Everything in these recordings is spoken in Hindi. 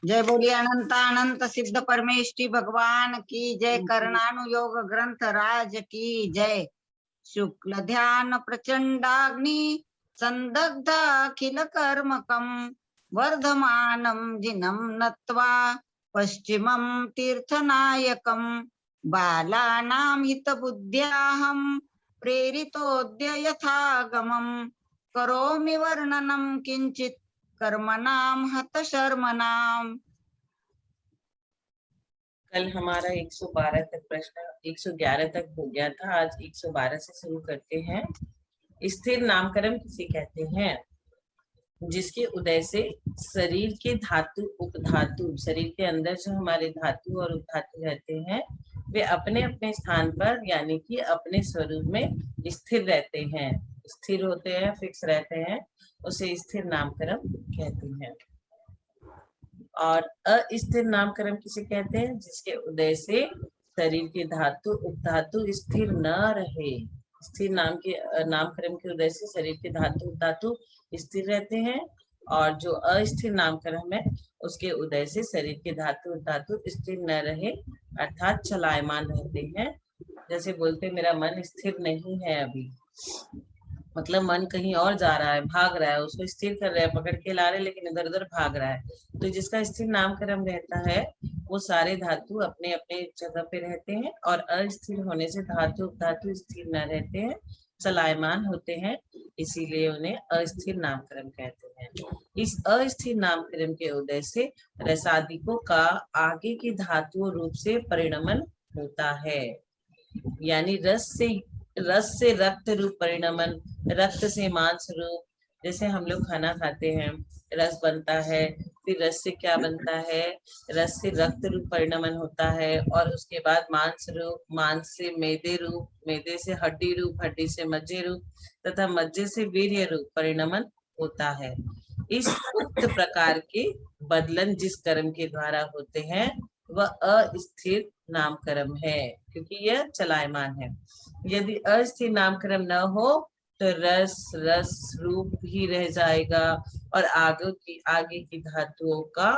जय बोलिए अनंत अनंत सिद्ध परमेष्टि भगवान की जय। कर्णानुयोग ग्रंथ राज की जय। शुक्ल ध्यान प्रचंडाग्नि संदग्ध अखिल कर्मकम वर्धमानं जिनं नत्वा पश्चिमं तीर्थनायकं बालानां हितबुद्ध्याहं प्रेरितोऽद्य यथागमं करोमि वर्णनं किंचित कर्मणाम हत शर्मणाम। कल हमारा 112 तक प्रश्न 111 तक हो गया था। आज 112 से शुरू करते हैं। स्थिर नामकरण किसे कहते हैं? जिसके उदय से शरीर के धातु उपधातु, शरीर के अंदर जो हमारे धातु और उपधातु रहते हैं वे अपने अपने स्थान पर यानी कि अपने स्वरूप में स्थिर रहते हैं, स्थिर होते हैं, फिक्स रहते हैं, उसे स्थिर नामकरण कहते हैं। और अस्थिर नामकरण किसे कहते हैं? जिसके उदय से शरीर के धातु उपधातु स्थिर न रहे। स्थिर नामकरण के उदय से शरीर के धातु उपधातु स्थिर रहते हैं, और जो अस्थिर नामकरण है उसके उदय से शरीर के धातु धातु स्थिर न रहे अर्थात चलायमान रहते हैं। जैसे बोलते मेरा मन स्थिर नहीं है अभी, मतलब मन कहीं और जा रहा है, भाग रहा है, उसको स्थिर कर रहे हैं, पकड़ के ला रहे हैं, लेकिन इधर उधर भाग रहा है। तो जिसका स्थिर नामकरण रहता है वो सारे धातु अपने अपने जगह पे रहते हैं, और अस्थिर होने से धातु धातु स्थिर न रहते हैं, चलायमान होते हैं, इसीलिए उन्हें अस्थिर नामकरण कहते हैं। इस अस्थिर नामकरण के उदय से रसादिकों का आगे की धातु रूप से परिणमन होता है, यानी रस से रक्त रूप परिणमन, रक्त से मांस रूप। जैसे हम लोग खाना खाते हैं, रस बनता है, फिर रस से क्या बनता है? रस से रक्त रूप परिणमन होता है, और उसके बाद मांस रूप, मांस से मेदे रूप, मेदे से हड्डी रूप, हड्डी से मज्जे रूप, तथा मज्जे से वीर्य रूप परिणमन होता है। इस उक्त प्रकार के बदलन जिस कर्म के द्वारा होते हैं वह अस्थिर नामकरण है, क्योंकि यह चलायमान है। यदि अस्थिर नामकरण न हो तो रस रस रूप ही रह जाएगा, और आगे की धातुओं का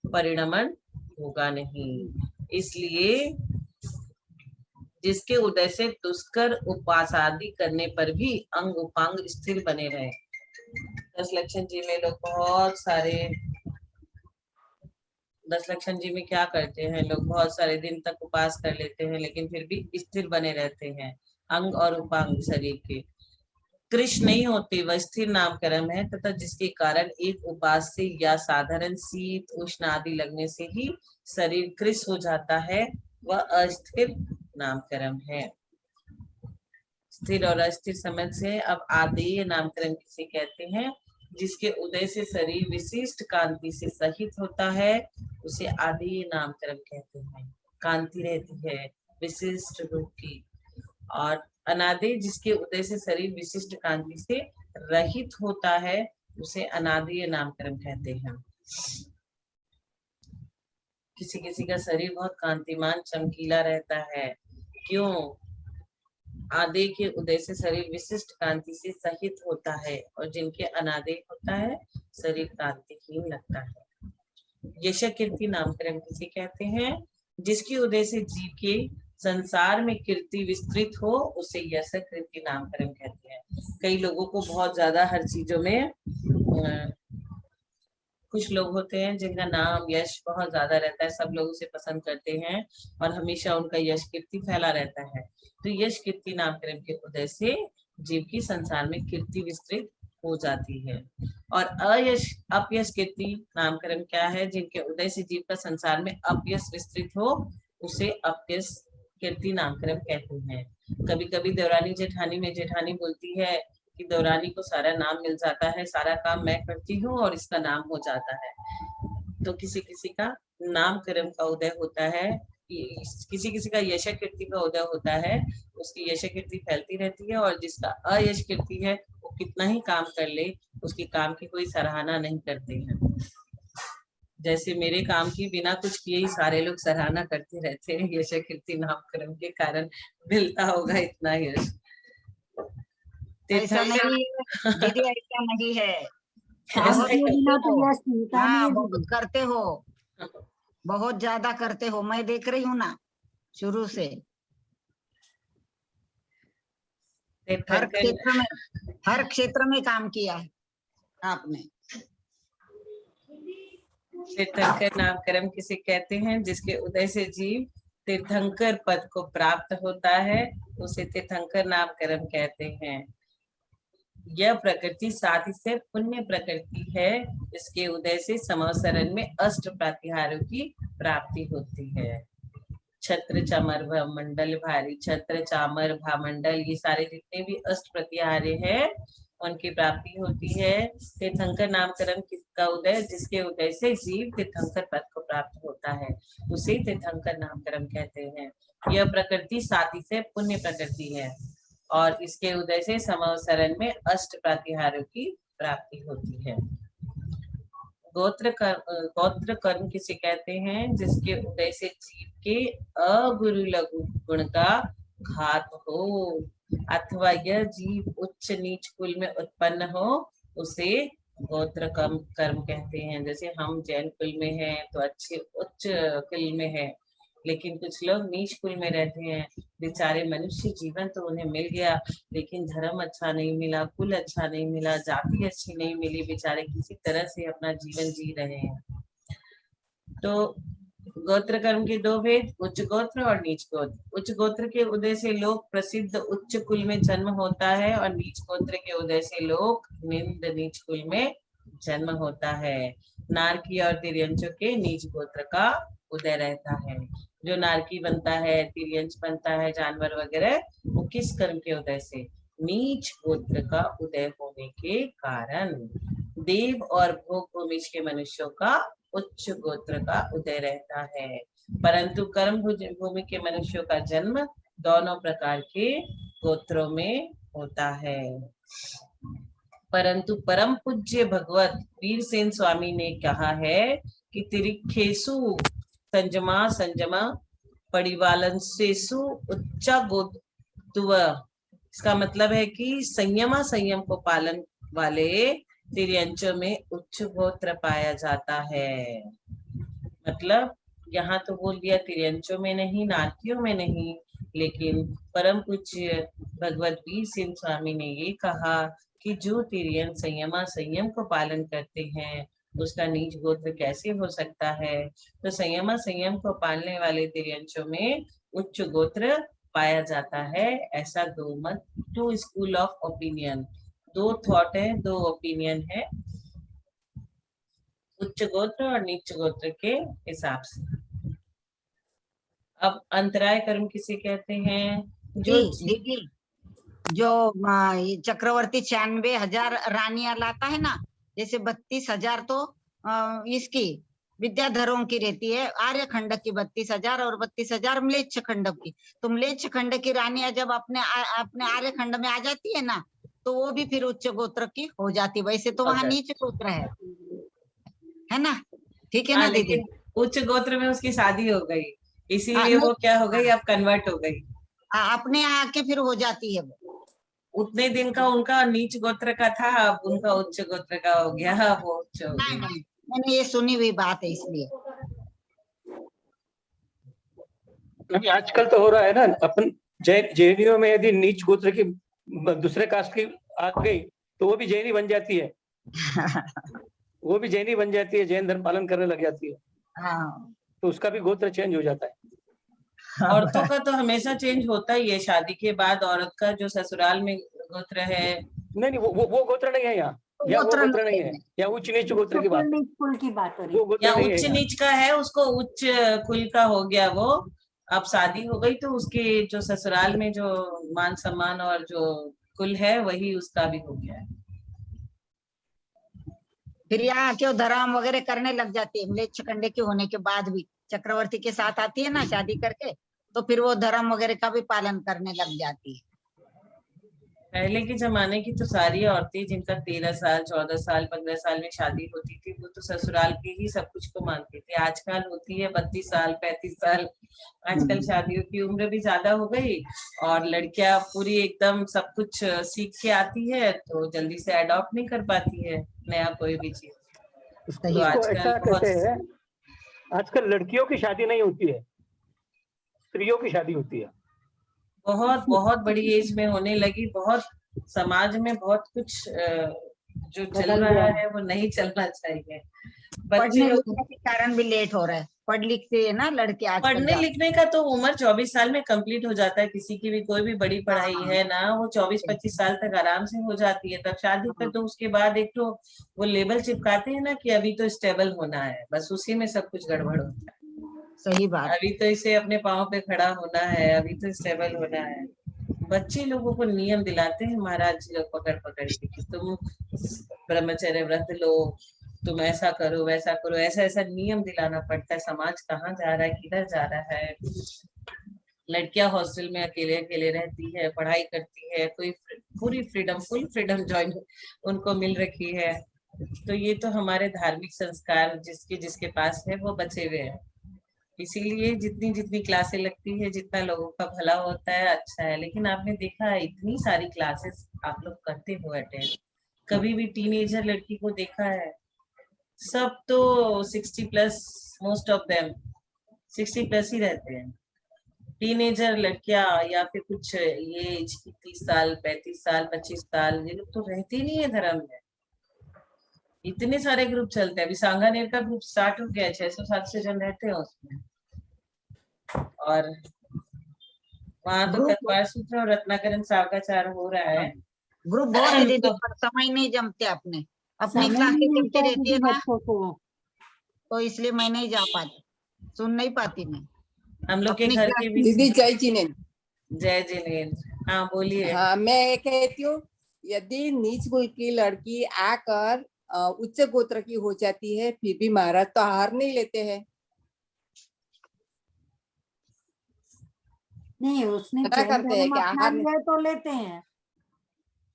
परिणमन होगा नहीं। इसलिए जिसके उदय से दुष्कर उपवास आदि करने पर भी अंग उपांग स्थिर बने रहे। 10 लक्षण जी में लोग बहुत सारे 10 लक्षण जी में क्या करते हैं लोग? बहुत सारे दिन तक उपास कर लेते हैं, लेकिन फिर भी स्थिर बने रहते हैं अंग और उपांग शरीर के। कृष नहीं होते, वह स्थिर नामकरण है, तथा जिसके कारण एक उपास से या साधारण शीत उष्ण आदि लगने से ही शरीर कृष हो जाता है, वह अस्थिर नामकरण है। स्थिर और अस्थिर समझ से अब आदेय नामकरण किसे कहते हैं? जिसके उदय से शरीर विशिष्ट कांति से सहित होता है, उसे आदेय नामकरण कहते हैं। कांति रहती है विशिष्ट रूप की। और अनादेय जिसके उदय से शरीर विशिष्ट कांति से रहित होता है, उसे अनादेय नामकरण कहते हैं। किसी किसी का शरीर बहुत कांतिमान चमकीला रहता है, क्यों? आदेय के उदय से शरीर विशिष्ट कांति से सहित होता है, और जिनके अनादेय होता है शरीर कांतिहीन लगता है। यश कीर्ति नामकरण किसे कहते हैं? जिसके उदय से जीव के संसार में कीर्ति विस्तृत हो, उसे यश कीर्ति नामकरण कहते हैं। कई लोगों को बहुत ज्यादा हर चीजों में कुछ लोग होते हैं जिनका नाम यश बहुत ज्यादा रहता है, सब लोग उसे पसंद करते हैं और हमेशा उनका यश कीर्ति फैला रहता है। तो यश कीर्ति नामकरण के उदय से जीव की संसार में कीर्ति विस्तृत हो जाती है। और अपयश कीर्ति नामकरण क्या है? जिनके उदय से जीव का संसार में अपयश विस्तृत हो, उसे अपयश कीर्ति नामकरण कहते हैं। कभी कभी देवरानी जेठानी में जेठानी बोलती है कि देवरानी को सारा नाम मिल जाता है, सारा काम मैं करती हूँ और इसका नाम हो जाता है। तो किसी किसी का नामकरण का उदय होता है, किसी किसी का यश कीर्ति का उदय होता है, उसकी यश कीर्ति फैलती रहती है, और जिसका अयश कीर्ति है वो कितना ही काम कर ले, उसकी काम की कोई सराहना नहीं करते हैं। जैसे मेरे काम की बिना कुछ किए ही सारे लोग सराहना करते रहते हैं, यश कीर्ति नामकरण के कारण मिलता होगा इतना यश। ऐसा नहीं दीदी, ऐसा नहीं है। ऐसा बहुत ही करते बिना तो हो, यश मिलता नहीं हाँ है बहुत दीदी। करते हो, बहुत ज्यादा करते हो, मैं देख रही हूँ ना शुरू से। तीर्थंकर हर क्षेत्र में काम किया है आपने। तीर्थंकर नामकरण किसे कहते हैं? जिसके उदय से जीव तीर्थंकर पद को प्राप्त होता है, उसे तीर्थंकर नामकरण कहते हैं। यह प्रकृति साथ ही से पुण्य प्रकृति है। इसके उदय से समवसरण में अष्ट प्रातिहार्यों की प्राप्ति होती है। छत्र चामर भामंडल भारी, छत्र चामर भामंडल, ये सारे जितने भी अष्ट प्रतिहार्य है उनकी प्राप्ति होती है। तीर्थंकर नामकरण किसका उदय? जिसके उदय से जीव तीर्थंकर पद को प्राप्त होता है, उसे तीर्थंकर नामकरण कहते हैं। यह प्रकृति साथी से पुण्य प्रकृति है और इसके उदय से समवसरण में अष्ट प्रातिहार्यों की प्राप्ति होती है। गोत्र कर्म किसे कहते हैं? जिसके उदय से जीव के अगुरु लघु गुण का घात हो अथवा यह जीव उच्च नीच कुल में उत्पन्न हो, उसे गोत्र कर्म कहते हैं। जैसे हम जैन कुल में हैं तो अच्छे उच्च कुल में है, लेकिन कुछ लोग नीच कुल में रहते हैं, बेचारे मनुष्य जीवन तो उन्हें मिल गया लेकिन धर्म अच्छा नहीं मिला, कुल अच्छा नहीं मिला, जाति अच्छी नहीं मिली, बेचारे किसी तरह से अपना जीवन जी रहे हैं। तो गोत्र कर्म के दो भेद, उच्च गोत्र और नीच गोत्र। उच्च गोत्र के उदय से लोग प्रसिद्ध उच्च कुल में जन्म होता है और नीच गोत्र के उदय से लोग निंद नीच कुल में जन्म होता है। नारकी और तिर्यंचों के नीच गोत्र का उदय रहता है। जो नारकी बनता है, तिर्यंच बनता है, जानवर वगैरह, वो किस कर्म के उदय से? नीच गोत्र का उदय होने के कारण। देव और भोग भूमिज के मनुष्यों का उच्च गोत्र का उदय रहता है, परंतु कर्म भूमि के मनुष्यों का जन्म दोनों प्रकार के गोत्रों में होता है। परंतु परम पूज्य भगवत वीरसेन स्वामी ने कहा है कि तिरिखेसु संजमा परिवालंसेसु उच्चा गोत्व। इसका मतलब है कि संयम को पालन वाले तिर्यंचों में उच्च गोत्र पाया जाता है। मतलब यहाँ तो बोल दिया तिर्यंचों में नहीं, नारकियों में नहीं, लेकिन परम पूज्य भगवत वीरसेन स्वामी ने ये कहा कि जो तिर्यन संयम को पालन करते हैं उसका नीच गोत्र कैसे हो सकता है? तो संयम को पालने वाले तिर्यंचों में उच्च गोत्र पाया जाता है। ऐसा दो मत, टू स्कूल ऑफ ओपिनियन, दो थॉट है, दो ओपिनियन है उच्च गोत्र और नीच गोत्र के हिसाब से। अब अंतराय कर्म किसे कहते हैं? जो दीदी जो ये चक्रवर्ती 96,000 रानियां लाता है ना, जैसे 32,000 तो इसकी विद्याधरों की रहती है, आर्य खंड की 32,000 और 32,000 म्लेच्छ खंड की। तो म्लेच्छ खंड की रानियां जब अपने आर्य खंड में आ जाती है ना, तो वो भी फिर उच्च गोत्र की हो जाती। वैसे तो वहां नीच गोत्र है ना? ठीक है ना दीदी? लेकिन उच्च गोत्र में उसकी शादी हो गई, इसीलिए वो क्या हो गई, अब कन्वर्ट हो गई। अपने आके फिर हो जाती है वो। उतने दिन का उनका नीच गोत्र का था, अब उनका उच्च गोत्र का हो गया, वो उच्च हो गई। नहीं, मैंने ये सुनी हुई बात है इसलिए। अभी आजकल तो हो रहा है ना, अपन जैनियों में यदि नीच गोत्र की दूसरे कास्ट की आ गई तो वो भी जैनी बन जाती है। वो भी जैनी बन जाती है, जैन धर्म पालन करने लग जाती है। हाँ। तो उसका भी गोत्र चेंज हो जाता है। औरतों का तो हमेशा चेंज होता ही है, शादी के बाद औरत का जो ससुराल में गोत्र है। नहीं, वो गोत्र नहीं है यहाँ, या वो गोत्र नहीं है, या उच्च नीच गोत्र की बात, कुल की बात हो रही है। या उच्च नीच का है, उसको उच्च कुल का हो गया वो, अब शादी हो गई तो उसके जो ससुराल में जो मान सम्मान और जो कुल है वही उसका भी हो गया है। फिर यहाँ क्यों धर्म वगैरह करने लग जाती है, म्लेच्छ खंड के होने के बाद भी चक्रवर्ती के साथ आती है ना शादी करके, तो फिर वो धर्म वगैरह का भी पालन करने लग जाती है। पहले के जमाने की तो सारी औरतें जिनका 13 साल 14 साल 15 साल में शादी होती थी, वो तो ससुराल के ही सब कुछ को मानती थी। आजकल होती है 32 साल 35 साल। आजकल शादियों की उम्र भी ज्यादा हो गई और लड़कियां पूरी एकदम सब कुछ सीख के आती है, तो जल्दी से अडॉप्ट नहीं कर पाती है नया कोई भी चीज। तो आजकल ऐसा कहते हैं आजकल लड़कियों की शादी नहीं होती है, स्त्रियों की शादी होती है। बहुत बहुत बड़ी एज में होने लगी। बहुत समाज में बहुत कुछ जो चल बदल रहा गया। है वो नहीं चलना चाहिए। बच्चे पढ़ने लोग लिखने के कारण भी लेट हो रहा है, पढ़ लिख के है ना लड़के आजकल पढ़ने ज्यादा। लिखने का तो उम्र 24 साल में कंप्लीट हो जाता है। किसी की भी कोई भी बड़ी पढ़ाई हाँ है ना, वो 24-25 साल तक आराम से हो जाती है। तब शादी कर हाँ, दो, उसके बाद एक तो वो लेबल चिपकाते हैं ना कि अभी तो स्टेबल होना है, बस उसी में सब कुछ गड़बड़ होता है। सही बात। अभी तो इसे अपने पाँव पे खड़ा होना है, अभी तो स्टेबल होना है। बच्चे लोगों को नियम दिलाते हैं महाराज जी लोग पकड़ पकड़ के कि तुम ब्रह्मचर्य व्रत लो, तुम ऐसा करो वैसा करो, ऐसा ऐसा नियम दिलाना पड़ता है। समाज कहाँ जा रहा है, किधर जा रहा है। लड़कियां हॉस्टल में अकेले अकेले रहती है, पढ़ाई करती है, कोई पूरी फ्रीडम, फुल फ्रीडम जॉइन उनको मिल रखी है। तो ये तो हमारे धार्मिक संस्कार जिसके जिसके पास है वो बचे हुए हैं। इसीलिए जितनी जितनी क्लासें लगती है, जितना लोगों का भला होता है, अच्छा है। लेकिन आपने देखा है इतनी सारी क्लासेस आप लोग करते हो अटेंड, कभी भी टीनेजर लड़की को देखा है? सब तो 60+, मोस्ट ऑफ देम 60+ ही रहते हैं। टीनेजर लड़कियां या फिर कुछ ये 30 साल 35 साल 25 साल, ये लोग तो रहते ही नहीं है धर्म में। इतने सारे ग्रुप चलते हैं। अभी सांगानेर का ग्रुप स्टार्ट हो गया है, 600-700 जन रहते हैं उसमें। और वहां तो ग्रुप कटवार सूत्र और रत्नाकरण सावकाचार हो रहा है। ग्रुप बहुत है दीदी, तो पर समय नहीं जमते अपने, अपनी समय क्लासेस नहीं चलती मिलता है रहती है दीदी ना, बच्चों को। तो इसलिए मैं नहीं जा पाती, सुन नहीं पाती मैं हम लोग के अपनी घर के भी दीदी जय जिनेन्द्र। जय जिनेन्द्र। हाँ बोलिए। हाँ, मैं ये कहती हूँ, यदि नीच कुल की लड़की आकर उच्च गोत्र की हो जाती है, फिर भी महाराज तो हार नहीं लेते हैं। नहीं, उसने क्या जैन करते हैं धर्म कि अपना आहार लिया है तो लेते हैं।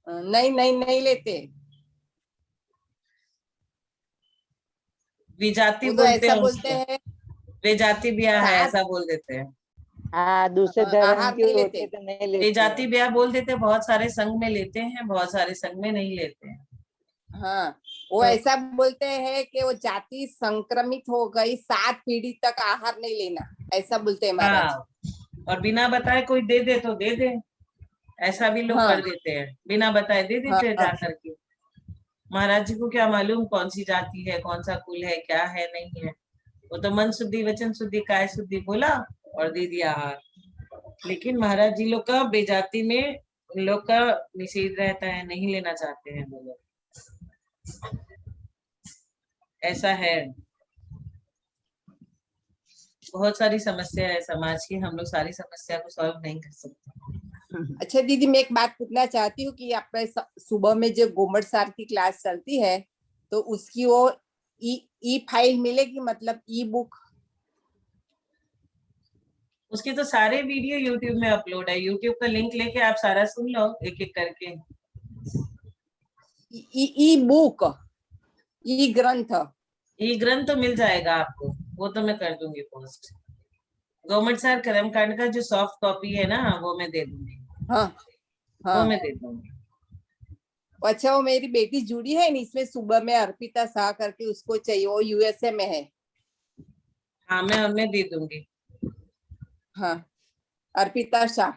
नहीं नहीं नहीं लेते, विजाति वो तो बोलते ऐसा हैं बोलते उसको, हैं विजाति ब्याह है सात ऐसा बोल देते हैं। हाँ, दूसरे धर्म आहार की नहीं होती लेते। तो नहीं लेते विजाति हैं। ब्याह बोल देते हैं। बहुत सारे संघ में लेते हैं, बहुत सारे संघ में नहीं लेते हैं। हाँ, वो तो ऐसा बोलते हैं कि वो जाति संक्रमित हो गई, 7 पीढ़ी तक आहार नहीं लेना, ऐसा बोलते हैं महाराज। हाँ, और बिना बताए कोई दे दे तो दे दे, ऐसा भी लोग हाँ कर देते हैं। बिना बताए दे हाँ देते हैं हाँ जाकर के। महाराज जी को क्या मालूम कौन सी जाति है, कौन सा कुल है, क्या है नहीं है। वो तो मन शुद्धि वचन शुद्धि काय शुद्धि बोला और दे दिया आहार। लेकिन महाराज जी लोग का बेजाति में उन लोग का निषेध रहता है, नहीं लेना चाहते हैं वो लोग, ऐसा है। बहुत सारी समस्या है समाज की, हम लोग सारी समस्या को सॉल्व नहीं कर सकते। अच्छा दीदी, मैं एक बात पूछना चाहती हूँ कि आपने सुबह में जो गोमट सार की क्लास चलती है, तो उसकी वो ई फाइल मिलेगी, मतलब ई बुक? उसके तो सारे वीडियो यूट्यूब में अपलोड है। यूट्यूब का लिंक लेके आप सारा सुन लो एक एक करके। ई बुक, ई ग्रंथ? ये ग्रंथ तो मिल जाएगा आपको, वो तो मैं कर दूंगी पोस्ट। गवर्नमेंट सार कर्मकांड का जो सॉफ्ट कॉपी है ना, वो मैं दे दूंगी। हाँ वो हाँ। मैं दे दूंगी। अच्छा, वो मेरी बेटी जुड़ी है इसमें सुबह में, अर्पिता शाह करके, उसको चाहिए, वो यूएसए में है। हाँ, मैं उन्हें दे दूंगी। हाँ, अर्पिता शाह।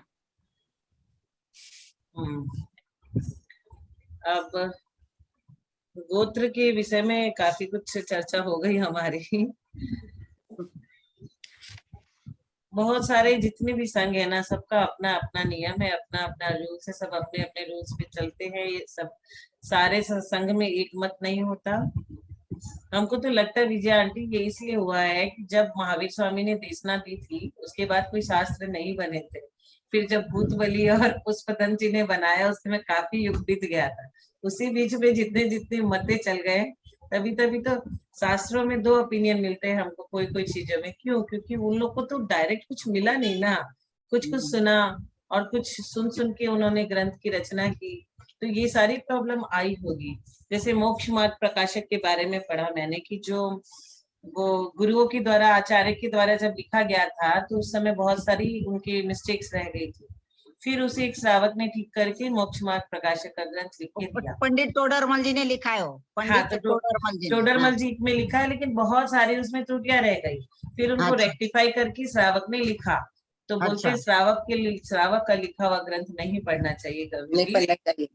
अब गोत्र के विषय में काफी कुछ चर्चा हो गई हमारी। बहुत सारे जितने भी संघ है ना, सबका अपना अपना नियम है, अपना अपना रूल्स है, सब अपने अपने रूल्स पे चलते हैं। ये सब सारे संघ में एक मत नहीं होता। हमको तो लगता है विजया आंटी ये इसलिए हुआ है कि जब महावीर स्वामी ने देशना दी थी, उसके बाद कोई शास्त्र नहीं बने थे। फिर जब भूत बलि और पुष्पतंत्र जी ने बनाया, उसमें काफी युग बीत गया था। उसी बीच में जितने जितने मते चल गए, तभी तभी तो शास्त्रों में 2 ओपिनियन मिलते हैं हमको कोई कोई चीजों में। क्यों? क्योंकि उन लोग को तो डायरेक्ट कुछ मिला नहीं ना, कुछ कुछ सुना और कुछ सुन सुन के उन्होंने ग्रंथ की रचना की। तो ये सारी प्रॉब्लम आई होगी। जैसे मोक्ष मार्ग प्रकाशक के बारे में पढ़ा मैंने कि जो वो गुरुओं के द्वारा, आचार्य के द्वारा जब लिखा गया था, तो उस समय बहुत सारी उनकी मिस्टेक्स रह गई थी। फिर उसे एक श्रावक ने ठीक करके मोक्ष मार्ग प्रकाशक का ग्रंथ लिख के दिया। पंडित टोडरमल जी ने लिखा है वो, हाँ, पंडित तो टोडरमल जी ने। टोडरमल हाँ, जी में लिखा है, लेकिन बहुत सारी उसमें त्रुटियां रह गई। फिर उनको अच्छा। रेक्टिफाई करके श्रावक ने लिखा। तो बोलते अच्छा। श्रावक का लिखा हुआ ग्रंथ नहीं पढ़ना चाहिए कभी नहीं भी। पढ़ना चाहिए।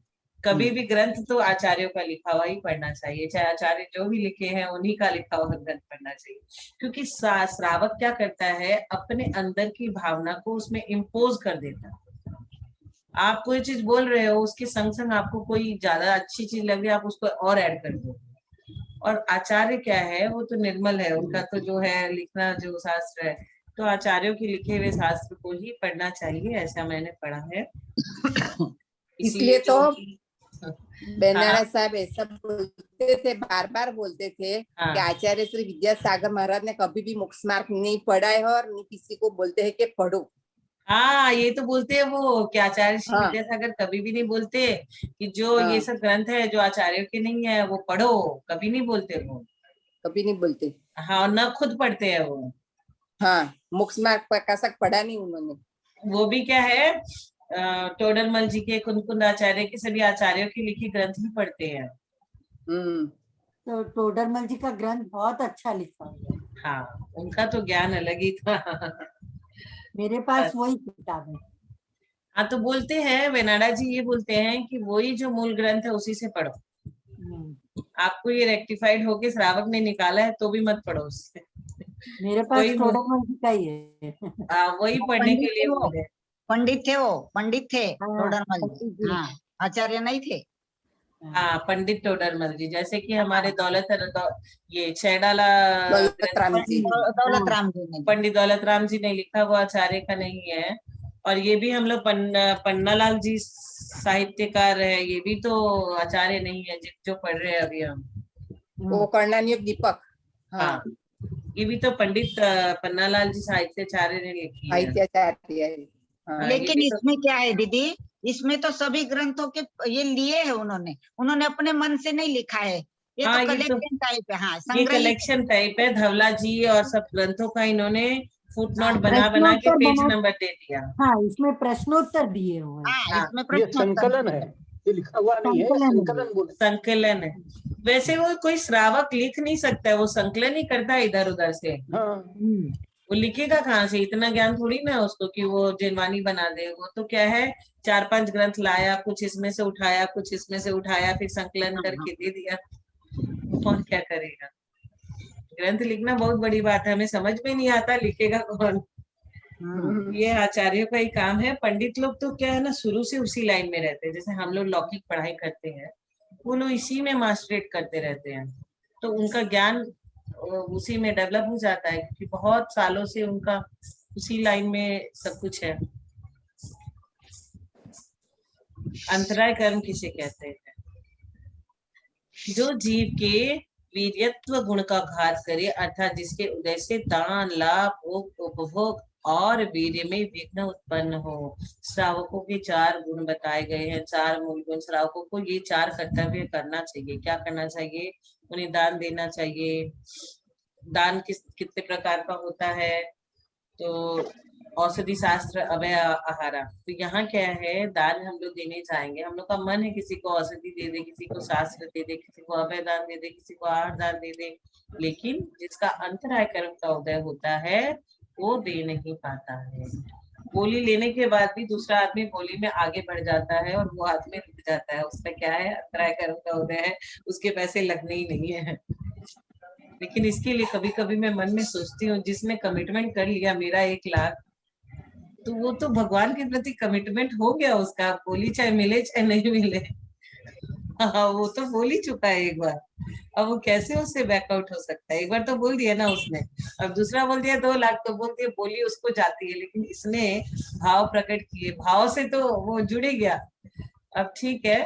कभी भी ग्रंथ तो आचार्यों का लिखा हुआ ही पढ़ना चाहिए, चाहे आचार्य जो भी लिखे हैं उन्हीं का लिखा हुआ ग्रंथ पढ़ना चाहिए। क्योंकि श्रावक क्या करता है, अपने अंदर की भावना को उसमें इम्पोज कर देता है। आप कोई चीज बोल रहे हो, उसके संग संग आपको कोई ज्यादा अच्छी चीज लगे, आप उसको और ऐड कर दो। और आचार्य क्या है, वो तो निर्मल है, उनका तो जो है लिखना जो शास्त्र है, तो आचार्यों के लिखे हुए शास्त्र को ही पढ़ना चाहिए, ऐसा मैंने पढ़ा है। इसलिए तो हाँ, बेनाना साहब ऐसा बोलते थे, बार बार बोलते थे हाँ, कि आचार्य श्री विद्यासागर महाराज ने कभी भी मोक्ष मार्ग नहीं पढ़ा है और नहीं किसी को बोलते हैं कि पढ़ो। हाँ, ये तो बोलते हैं वो कि आचार्य श्री हाँ। विद्यासागर कभी भी नहीं बोलते कि जो हाँ। ये सब ग्रंथ है जो आचार्यों के नहीं है वो पढ़ो, कभी नहीं बोलते वो। कभी नहीं बोलते। हाँ, और न खुद पढ़ते हैं वो। हाँ, मोक्ष मार्ग प्रकाशक पढ़ा नहीं उन्होंने। वो भी क्या है, टोडरमल जी के, कुंद आचार्य के, सभी आचार्यों की लिखी ग्रंथ ही पढ़ते हैं। तो टोडरमल जी का ग्रंथ बहुत अच्छा लिखा हुआ है। हाँ, उनका तो ज्ञान अलग ही था। मेरे पास वही किताब है। हाँ, तो बोलते हैं वेनाडा जी, ये बोलते हैं कि वही जो मूल ग्रंथ है उसी से पढ़ो। आपको ये रेक्टिफाइड होके श्रावक ने निकाला है तो भी मत पढ़ो उससे। मेरे पास वही टोडरमल जी का ही है। वही पढ़ने के लिए बोले। पंडित थे वो, पंडित थे हाँ, टोडरमल पंडित जी। जी। हाँ, आचार्य नहीं थे। हाँ, पंडित टोडरमल जी, जैसे कि हमारे ये छैडाला दौलत राम जी। दौलत राम जी ने। पंडित दौलत राम जी ने लिखा, वो आचार्य का नहीं है। और ये भी हम लोग पन्नालाल जी साहित्यकार है, ये भी तो आचार्य नहीं है जो पढ़ रहे हैं अभी हम। वो कर्णानियोग दीपक। हाँ, ये भी तो पंडित पन्नालाल जी साहित्याचार्य ने लिखी है। साहित्याचार्य है। हाँ। लेकिन ये भी तो- इसमें क्या है दीदी, इसमें तो सभी ग्रंथों के ये लिए है उन्होंने अपने मन से नहीं लिखा है। ये हाँ, तो ये तो- कलेक्शन टाइप है। हाँ, ये संग्रहित। कलेक्शन टाइप है। धवला जी और सब ग्रंथों का इन्होंने फुटनोट हाँ, बना के प्रश्नोत्तर पेज बना- नंबर दे दिया। हाँ, इसमें प्रश्नोत्तर दिए हुए हैं। हाँ, हाँ, इसमें ये प्रश्नोत्तर संकलन है, ये लिखा हुआ नहीं है, संकलन है। संकलन बोले। संकलन है। वैसे वो कोई श्रावक लिख नहीं सकता है, वो संकलन ही करता है इधर उधर से। हाँ, वो लिखेगा कहाँ से, इतना ज्ञान थोड़ी ना है उसको कि वो जिनवानी बना दे। वो तो क्या है, 4-5 ग्रंथ लाया, कुछ इसमें से उठाया, कुछ इसमें से उठाया, फिर संकलन करके दे दिया। और क्या करेगा। ग्रंथ लिखना बहुत बड़ी बात है, हमें समझ में नहीं आता, लिखेगा कौन। ये आचार्यों का ही काम है। पंडित लोग तो क्या है ना, शुरू से उसी लाइन में रहते हैं। जैसे हम लोग लौकिक पढ़ाई करते हैं, वो लोग इसी में मास्टरेट करते रहते हैं, तो उनका ज्ञान उसी में डेवलप हो जाता है, क्योंकि बहुत सालों से उनका उसी लाइन में सब कुछ है। अंतराय कर्म किसे कहते हैं? जो जीव के वीर्यत्व गुण का घात करे, अर्थात जिसके उदय से दान, लाभ, भोग, उपभोग और वीर्य में विघ्न उत्पन्न हो। श्रावकों के 4 गुण बताए गए हैं, 4 मूल गुण। श्रावकों को ये 4 कर्तव्य करना चाहिए। क्या करना चाहिए? उन्हें दान देना चाहिए। दान कितने प्रकार का होता है? तो औषधि शास्त्र, अभय आहारा। तो यहाँ क्या है, दान हम लोग देने चाहेंगे। हम लोग का मन है किसी को औषधि दे दे, किसी को शास्त्र दे दे, किसी को अभय दान दे दे, किसी को आहार दान दे दे। लेकिन जिसका अंतराय कर्म का उदय होता है वो दे नहीं पाता है। बोली लेने के बाद भी दूसरा आदमी बोली में आगे बढ़ जाता है और वो आदमी रुक जाता है। उसका क्या है, अंतराय कर्म का उदय है, उसके पैसे लगने ही नहीं है। लेकिन इसके लिए कभी कभी मैं मन में सोचती हूँ, जिसने कमिटमेंट कर लिया मेरा 1 लाख, तो वो तो भगवान के प्रति कमिटमेंट हो गया उसका, बोली चाहे मिले चाहे नहीं मिले। हाँ, वो तो बोल ही चुका है एक बार। अब वो कैसे उससे बैकआउट हो सकता है? एक बार तो बोल दिया ना उसने, अब दूसरा बोल दिया 2 लाख, तो बोल दिया बोली उसको जाती है, लेकिन इसने भाव प्रकट किए, भाव से तो वो जुड़ गया। अब ठीक है,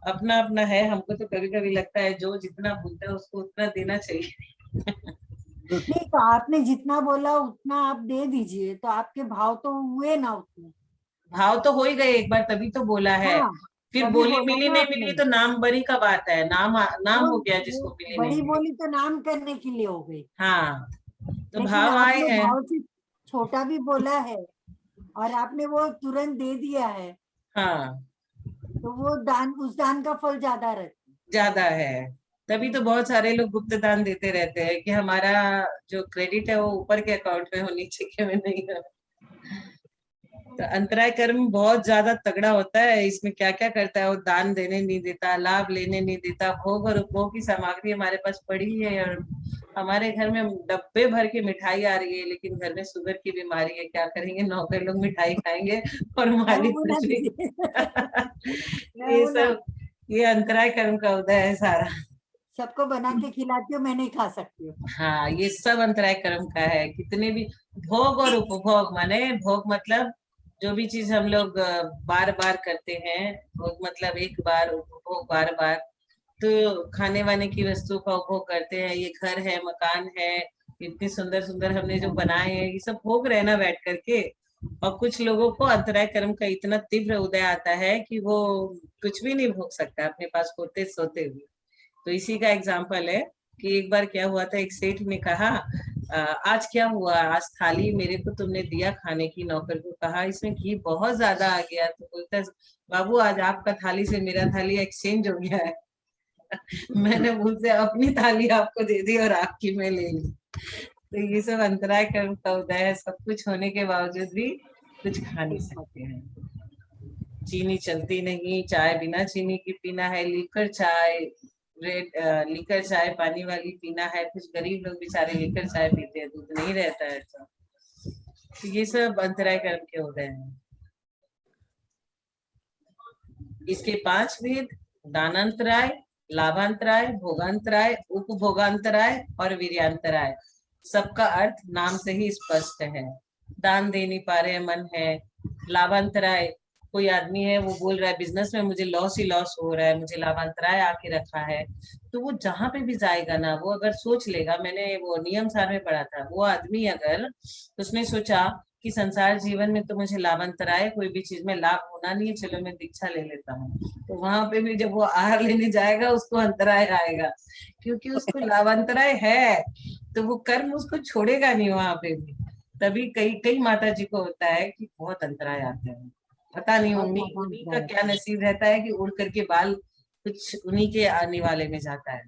अपना अपना है। हमको तो कभी कभी लगता है जो जितना बोलता है उसको उतना देना चाहिए। नहीं, तो आपने जितना बोला उतना आप दे दीजिए, तो आपके भाव तो हुए ना उतने। भाव तो हो ही गए एक बार, तभी तो बोला है। हाँ, फिर तभी बोली बोला मिली ना नहीं आपने। मिली तो नाम बरी का बात है। नाम हो गया जिसको मिली नहीं बड़ी मिली। बोली तो नाम करने के लिए हो गई, हाँ, तो लेकिन भाव आए आपने हैं। भाव से छोटा भी बोला है। और आपने वो तुरंत दे दिया है, हाँ, तो वो दान, उस दान का फल ज्यादा रहता ज्यादा है। तभी तो बहुत सारे लोग गुप्त दान देते रहते हैं कि हमारा जो क्रेडिट है वो ऊपर के अकाउंट में हो, नीचे के में नहीं है। तो अंतराय कर्म बहुत ज्यादा तगड़ा होता है। इसमें क्या क्या करता है वो, दान देने नहीं देता, लाभ लेने नहीं देता, भोग और उपभोग की सामग्री हमारे पास पड़ी है और हमारे घर में डब्बे भर के मिठाई आ रही है, लेकिन घर में शुगर की बीमारी है, क्या करेंगे, नौकर लोग मिठाई खाएंगे और है। मैं मालिक वो ना कुछ भी। दीजिए। मैं ये वो ना, सब, ये अंतराय कर्म का उदय है सारा। सबको बना के खिलाती हूँ, मैं नहीं खा सकती हूँ। हाँ, ये सब अंतराय कर्म का है। कितने भी भोग और उपभोग, माने भोग मतलब जो भी चीज हम लोग बार बार करते हैं, भोग मतलब एक बार, उपभोग बार बार। तो खाने वाने की वस्तु का उपभोग करते हैं, ये घर है, मकान है, इतने सुंदर सुंदर हमने जो बनाए हैं, ये सब भोग रहे ना बैठ करके। और कुछ लोगों को अंतराय कर्म का इतना तीव्र उदय आता है कि वो कुछ भी नहीं भोग सकता अपने पास होते सोते हुए। तो इसी का एग्जाम्पल है कि एक बार क्या हुआ था, एक सेठ ने कहा, आज क्या हुआ, आज थाली मेरे को तुमने दिया खाने की, नौकर को कहा इसमें घी बहुत ज्यादा आ गया। तो बोलता है, बाबू आज आपका थाली से मेरा थाली एक्सचेंज हो गया है। मैंने उनसे अपनी थाली आपको दे दी और आपकी मैं ले ली। तो ये सब अंतराय कर्म का उदय है। सब कुछ होने के बावजूद भी कुछ खा नहीं सकते हैं। चीनी चलती नहीं, चाय बिना चीनी की पीना है, लीकर चाय, रेड लीकर चाय पानी वाली पीना है। कुछ गरीब लोग बेचारे लीकर चाय पीते हैं, दूध नहीं रहता है तो ये सब अंतराय कर्म के उदय हैं। इसके 5 भेद: दानांतराय, लाभांतराय, भोगांतराय, उपभोगांतराय और वीर्यांतराय। सबका अर्थ नाम से ही स्पष्ट है। दान दे नहीं पा रहे मन है। लाभांतराय, कोई आदमी है वो बोल रहा है बिजनेस में मुझे लॉस ही लॉस हो रहा है, मुझे लाभांतराय आके रखा है। तो वो जहां पे भी जाएगा ना, वो अगर सोच लेगा, मैंने वो नियम सार में पढ़ा था, वो आदमी अगर उसने सोचा कि संसार जीवन में तो मुझे लाभांतराय, कोई भी चीज में लाभ होना नहीं है, चलो मैं दीक्षा ले लेता हूँ, तो वहां पे भी जब वो आहार लेने जाएगा उसको अंतराय आएगा, क्योंकि उसको लाभांतराय है। तो वो कर्म उसको छोड़ेगा नहीं वहां पे भी। तभी कई कई माता जी को होता है कि बहुत अंतराय आते हैं। पता नहीं बहुत उन्हीं ज्यादा उन्हीं का अंतराय क्या आता है। नसीब रहता है कि उड़ करके बाल कुछ उन्हीं के आने वाले में जाता है।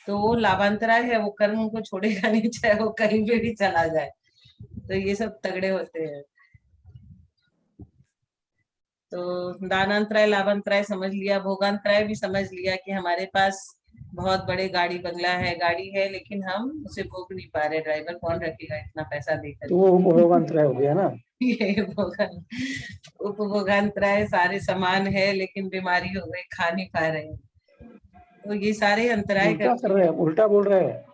तो वो लाभांतराय है, वो कर्म उनको छोड़ेगा नहीं, चाहे वो कहीं पे भी चला जाए। तो ये सब तगड़े होते हैं। तो दानांतराय लाभांतराय समझ लिया, भोगांतराय भी समझ लिया कि हमारे पास बहुत बड़े गाड़ी बंगला है, गाड़ी है, लेकिन हम उसे भोग नहीं पा रहे, ड्राइवर कौन रखेगा इतना पैसा देकर। तो वो उपभोगांतराय हो गया ना। ये उपभोगांतराय, सारे सामान है लेकिन बीमारी हो गई, खा नहीं पा रहे। तो ये सारे अंतराय उल्टा कर करते रहे हैं। हैं, उल्टा बोल रहे हैं।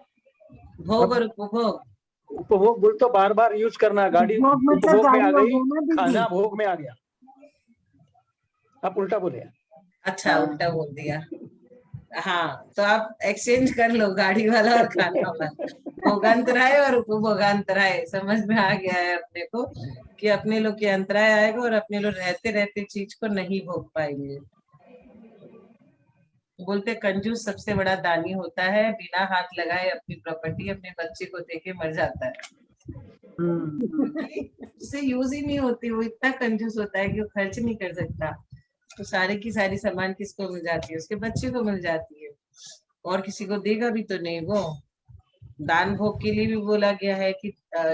भोग अब और उपभोग। उपभोग बोल तो बार बार यूज करना, गाड़ी उपभोग मतलब उपभोग में आ गाड़ी हो गई, गई ना दीदी। खाना भोग में आ गया। आप उल्टा बोले। अच्छा, उल्टा बोल दिया। हाँ, तो आप एक्सचेंज कर लो, गाड़ी वाला और खाना वाला। भोगांतराय और उपभोगांतराय समझ में आ गया है अपने को कि अपने लोग के अंतराय आएगा और अपने लोग रहते रहते चीज को नहीं भोग पाएंगे। बोलते कंजूस सबसे बड़ा दानी होता है, बिना हाथ लगाए अपनी प्रॉपर्टी अपने बच्चे को देके मर जाता है। उसे यूज ही नहीं होती, वो इतना कंजूस होता है कि वो खर्च नहीं कर सकता। तो सारी की सारी सामान किसको मिल जाती है, उसके बच्चे को मिल जाती है, और किसी को देगा भी तो नहीं वो। दान भोग के लिए भी बोला गया है कि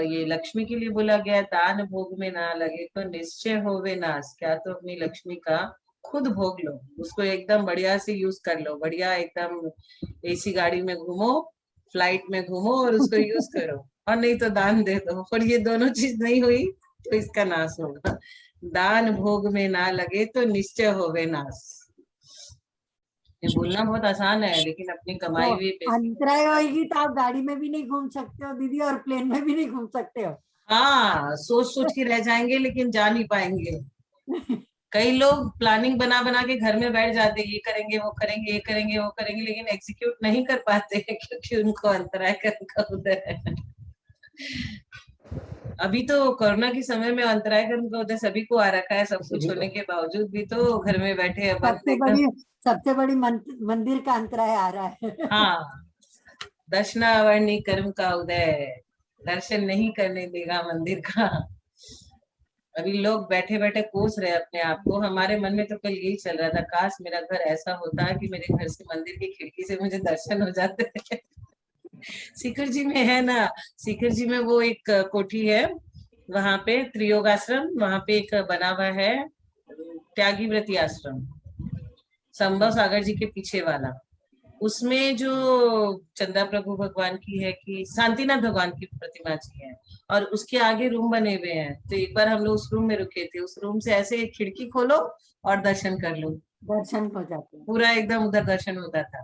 ये लक्ष्मी के लिए बोला गया है, दान भोग में ना लगे तो निश्चय होवे नाश। क्या तो अपनी लक्ष्मी का खुद भोग लो, उसको एकदम बढ़िया से यूज कर लो, बढ़िया एकदम एसी गाड़ी में घूमो, फ्लाइट में घूमो और उसको यूज करो, और नहीं तो दान दे दो। और ये दोनों चीज नहीं हुई तो इसका नाश होगा। दान भोग में ना लगे तो निश्चय होवे नाश। ये बोलना बहुत आसान है, लेकिन अपनी कमाई तो हुई पैसे। अंतराय होगी तो आप गाड़ी में भी नहीं घूम सकते हो दीदी, और प्लेन में भी नहीं घूम सकते हो। हाँ, सोच सोच के रह जाएंगे लेकिन जा नहीं पाएंगे। कई लोग प्लानिंग बना बना के घर में बैठ जाते हैं, ये करेंगे वो करेंगे, ये करेंगे वो करेंगे, लेकिन एग्जीक्यूट नहीं कर पाते हैं क्योंकि उनको अंतराय कर्म का उदय है। अभी तो कोरोना के समय में अंतराय कर्म का उदय सभी को आ रखा है, सब कुछ होने के बावजूद भी तो घर में बैठे हैं बंद सबसे एकदम। बड़ी सबसे बड़ी मंदिर का अंतराय आ रहा है। हाँ, दर्शनावर्णी कर्म का उदय, दर्शन नहीं करने देगा मंदिर का। अभी लोग बैठे बैठे कोस रहे अपने आप को। हमारे मन में तो कल यही चल रहा था, काश मेरा घर ऐसा होता कि मेरे घर से मंदिर की खिड़की से मुझे दर्शन हो जाते। सीकर जी में है ना, सीकर जी में वो एक कोठी है, वहां पे त्रियोग आश्रम, वहां पे एक बना हुआ है त्यागी व्रती आश्रम, संभव सागर जी के पीछे वाला। उसमें जो चंदा प्रभु भगवान की है कि शांतिनाथ भगवान की प्रतिमा जी है, और उसके आगे रूम बने हुए हैं। तो एक बार हम लोग उस रूम में रुके थे, उस रूम से ऐसे खिड़की खोलो और दर्शन कर लो, दर्शन हो जाते हैं। पूरा एकदम उधर दर्शन होता था।